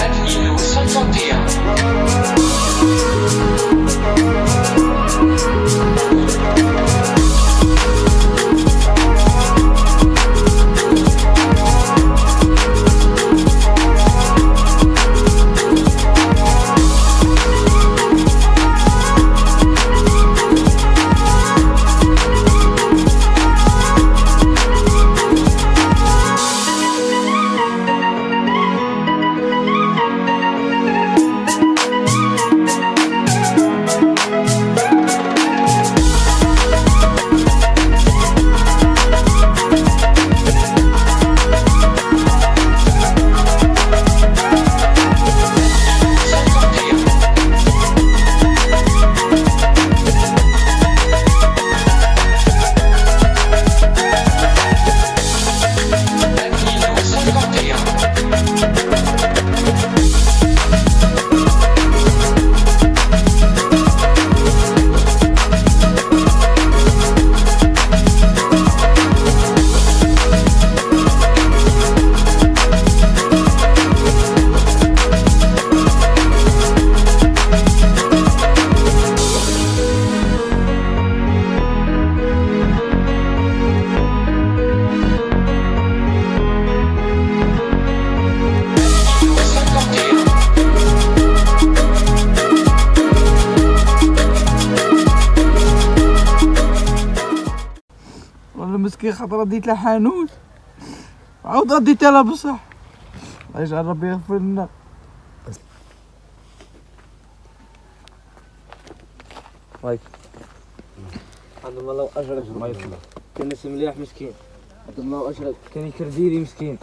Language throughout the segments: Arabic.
Admino 51. والله مسكين خاطر رديت له حانوت عاود رديت لها بصح. الله يجعل ربي يغفر لنا. هاي الحمد لله لو اجرك ما يطلع كان ناس مليح مسكين. الحمد لله لو اجرك كان يكرديري مسكين.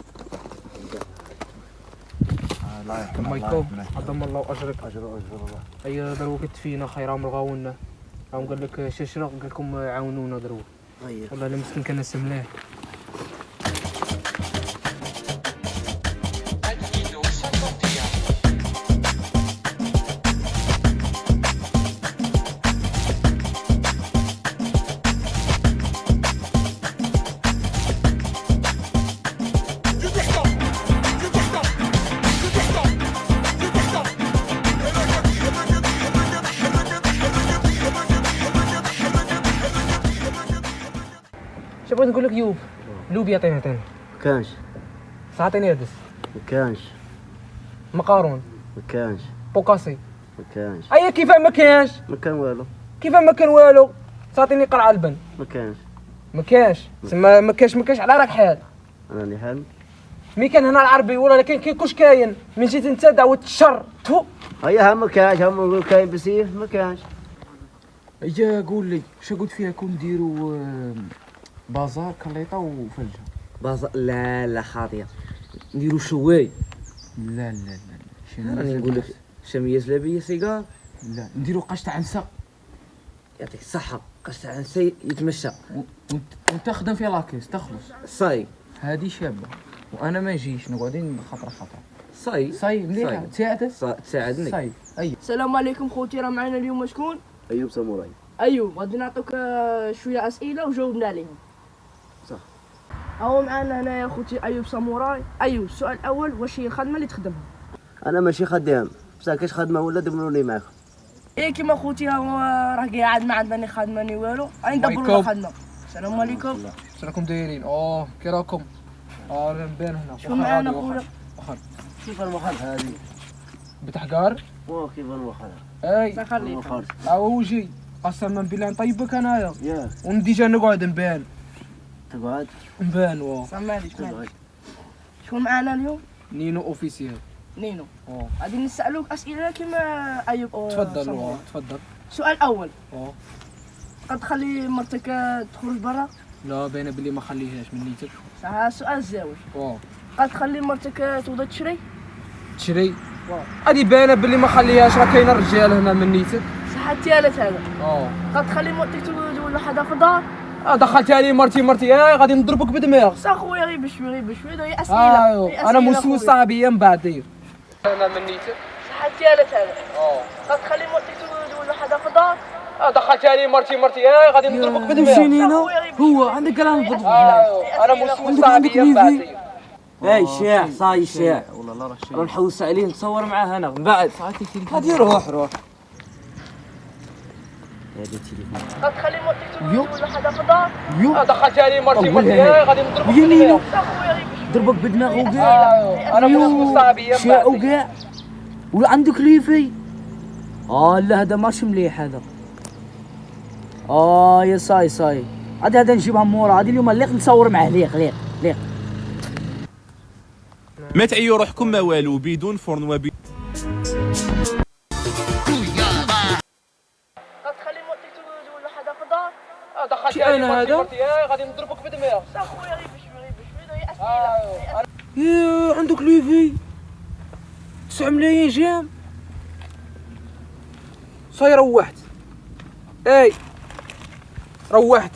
الله يرحمه ما يكون عظم الله اجرك. اجر الله. اي دروك تفينا خيرام الغاونا راهم قال لك ششرق قال لكم عاونونا دروك. والله المسكين كان ناس مليح. Admino 51. شو بغيت نقول لك يوب لوبيا عطيني مكانش ساعتين يدس مكانش مقارون مكانش بوكاسي مكانش اي كيف ما كانش مكان والو كيف ما كان والو ساعتيني قرعه البن مكانش ما كاش تسمى ما كاش على راك حال. انا اللي حال مي كان هنا العربي ولا لكن كي كلش كاين من جيت انت دعوت الشر تفو. هيا هم مكانش هم نقول كاين بسيف مكانش. اجا قول لي شو قلت فيها كون نديروا بازار كليطه وفلجه. لا خاطيه نديرو شواي. لا شنو انا نقول لك شميه زلابيه سيجار. لا نديروا قش تاع نساء يعطيك الصحه قش على نسي يتمشى وانت خدم في لاكيس تخلص. صاي هذه شابه وانا ما نجيش نقعدين خطره صاي صاي مليحه تساعدك تساعدني. صاي اي السلام عليكم خوتي، راه معنا اليوم شكون؟ ايوب ساموراي. ايوب، غادي نعطوك شويه اسئله وجاوبنا عليهم. صح. هو معنا هنايا خوتي ايوب ساموراي. ايوب، السؤال الاول، واش هي الخدمه اللي تخدمها؟ انا ماشي خدام بصح كاش خدمه ولا دبروني معاك. ايه كيما خوتي هو راه قاعد ما عندنا خدمه ني والو، غادي ندبروا له خدمه. السلام عليكم. شنو راكم دايرين؟ كي راكم؟ نبان هنا. شكون معنا خويا؟ كيف المخل هذه؟ بتحقار؟ كيف المخل؟ اي خليك. وجي قسما بالله نطيبك انايا ياك ونديجا نقعد نبان تقعد نبان. معليش. شكون معنا اليوم؟ نينو اوفيسيال. نينو. غادي نسالوك اسئله كيما ايوب. تفضل ساموراي. تفضل. السؤال الاول، قد تخلي مرتك تخرج برا؟ لا باينه بلي ما خليهاش من نيتك. صح. السؤال الزاوج، قد تخلي مرتك تبغى تشري؟ تشري؟ هادي باينه بلي ما خليهاش، راه كاين الرجال هنا من نيتك. صح. الثالث هذا، قد تخلي مرتك تولي وحدها في الدار؟ دخلتها لي مرتي غادي نضربك بدماغ. صح خويا، غير بشوي هذه اسئله. ايوا انا مسوي صاحبي من بعد داير انا من نيتك. صح. الثالث هذا، قد تخلي مرتك تولي وحدها في الدار؟ دخلتها لي مرتي غادي نضربك بدماغ. هو عندك كلام نضرب. انا مسوي صاحبي من بعد داير. اي الشيع صاي الشيع والله لا راه شيء. روح نحوس عليه نتصور معاه انا من بعد هادي روح هذا التليفون غتخلي مرتي ولا حدا في الدار. يو دخلت علي مرتي أول مرتي هاي. غادي نضربك يمينو اخويا غير ضربك بدماغه وكاع انا مو صاحبي شيع وكاع ولا عندك ليفي لا هذا ماشي مليح هذا يا صاي عاد هذا نجيبها مورا هذه اليوم ليق نصور معاه ليق ما تعيوا روحكم ما والو بدون فرن غتخلي مرتي ولا حدا في الدار. دخلت شي علي أنا مرتي هذا؟ مرتي غادي نضربك بدماغ اخويا غير بشوي هي اسئله. يا عندك ليفي 9 ملايين جام صاي روحت روحت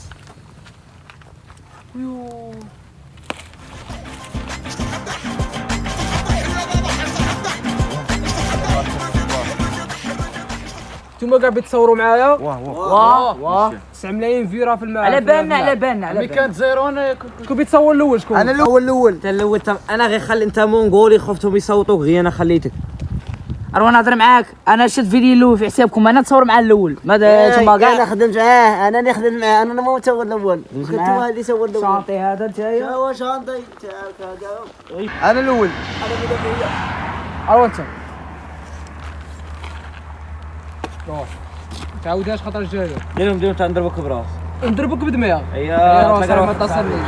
انتوما كاع بتصوروا معايا واه 9 ملايين فيرا في الماء على بالنا ملي كانت زيرو انا شكون بيتصور الاول شكون انا الاول انت الاول انا غير خلي انت مونغولي خفتهم يصوتوك غير انا خليتك اروح نهضر معاك انا شفت فيديو الاول في حسابكم انا نتصور مع الاول ماذا انتما كاع نخدم معاه انا نخدم معاه انا ما نصور الاول كنت هو اللي يصور الاول شاطي هذا نتايا هو شانطي هذا انا الاول اروح انت روح تعاودهاش خاطر الجايه ديرهم تنضربك براس نضربك بدماغ يا روح ما تصلنيش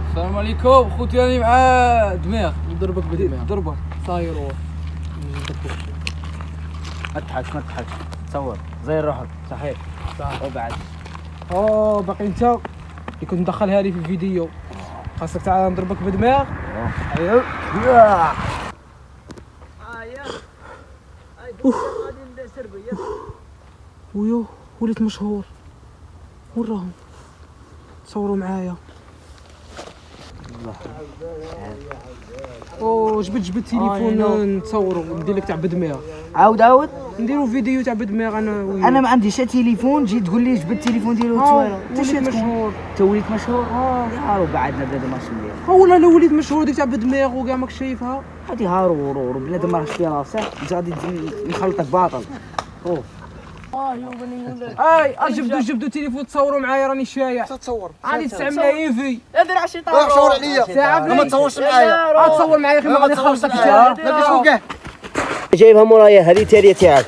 السلام عليكم خوتي راني مع دماغ نضربك بدماغ ضربه صاير روح ما تضحكش تصور زي روحك صحيح وبعد باقي انت اللي كنت مدخلها لي في الفيديو خاصك تعال نضربك بدماغ ايوا ويو وليت مشهور وين راهم تصوروا معايا جبت التليفون نتصوروا ندير لك تاع بدماغ عاود نديروا فيديو تاع بدماغ انا وياك. انا ما عنديش تليفون جيت تقول لي جبت التليفون ديالو تصويره وليت مشهور انت وليت مشهور يا راه بعدنا بنادم ماشي مليح والله لو وليت مشهور ديك تاع بدماغ وكاع ماك شايفها هادي هارو بنادم ما راهش في راسه انت غادي نخلطك باطل يا بني ولاد. جبدوا تليفون تصوروا معايا راني شايع تصور عادي 9 ملايين في ادير على الشيطان. روح شاور عليا ساعه ما تصورش معايا تصور معايا اخي ما غادي نخلصك لا تسوقه جايبها مورايا هذه تاليه تاعك